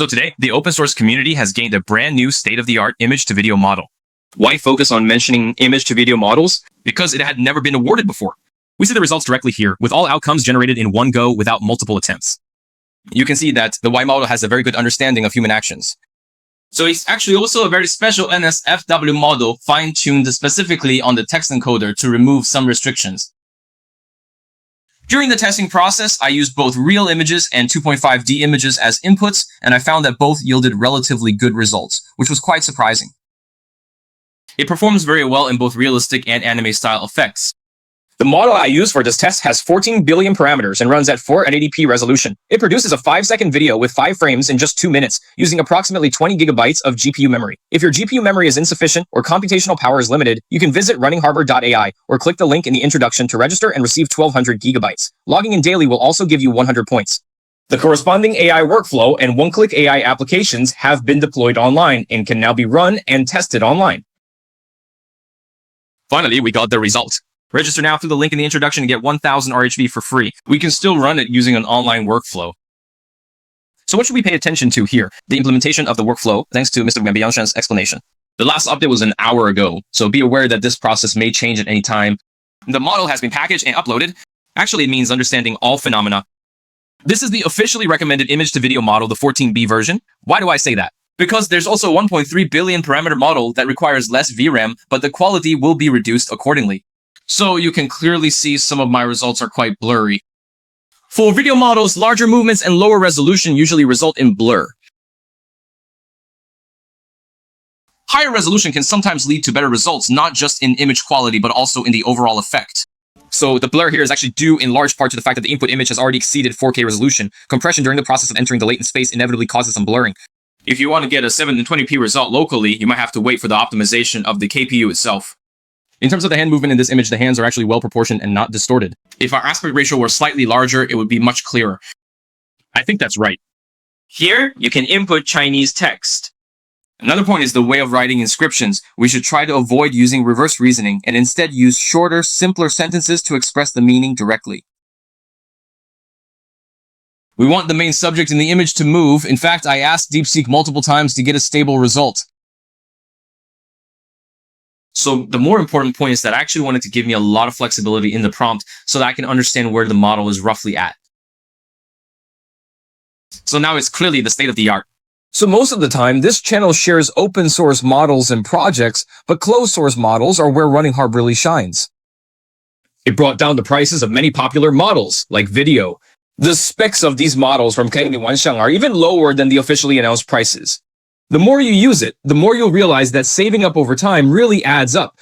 So today, the open source community has gained a brand new state-of-the-art image-to-video model. Why focus on mentioning image-to-video models? Because it had never been awarded before. We see the results directly here, with all outcomes generated in one go without multiple attempts. You can see that the Y model has a very good understanding of human actions. So it's actually also a very special NSFW model fine-tuned specifically on the text encoder to remove some restrictions. During the testing process, I used both real images and 2.5D images as inputs, and I found that both yielded relatively good results, which was quite surprising. It performs very well in both realistic and anime-style effects. The model I used for this test has 14 billion parameters and runs at 480p resolution. It produces a 5-second video with 5 frames in just 2 minutes, using approximately 20 gigabytes of GPU memory. If your GPU memory is insufficient or computational power is limited, you can visit RunningHub.ai or click the link in the introduction to register and receive 1200 gigabytes. Logging in daily will also give you 100 points. The corresponding AI workflow and one-click AI applications have been deployed online and can now be run and tested online. Finally, we got the result. Register now through the link in the introduction and get 1000 RHV for free. We can still run it using an online workflow. So what should we pay attention to here? The implementation of the workflow, thanks to Mr. Biangshan's explanation. The last update was an hour ago, so be aware that this process may change at any time. The model has been packaged and uploaded. Actually, it means understanding all phenomena. This is the officially recommended image-to-video model, the 14B version. Why do I say that? Because there's also a 1.3 billion parameter model that requires less VRAM, but the quality will be reduced accordingly. So you can clearly see some of my results are quite blurry. For video models, larger movements and lower resolution usually result in blur. Higher resolution can sometimes lead to better results, not just in image quality, but also in the overall effect. So the blur here is actually due in large part to the fact that the input image has already exceeded 4K resolution. Compression during the process of entering the latent space inevitably causes some blurring. If you want to get a 720p result locally, you might have to wait for the optimization of the KPU itself. In terms of the hand movement in this image, the hands are actually well proportioned and not distorted. If our aspect ratio were slightly larger, it would be much clearer. I think that's right. Here, you can input Chinese text. Another point is the way of writing inscriptions. We should try to avoid using reverse reasoning and instead use shorter, simpler sentences to express the meaning directly. We want the main subject in the image to move. In fact, I asked DeepSeek multiple times to get a stable result. So the more important point is that I actually wanted to give me a lot of flexibility in the prompt so that I can understand where the model is roughly at. So now it's clearly the state of the art. So most of the time, this channel shares open source models and projects, but closed source models are where RunningHub really shines. It brought down the prices of many popular models, like video. The specs of these models from Wanshang are even lower than the officially announced prices. The more you use it, the more you'll realize that saving up over time really adds up,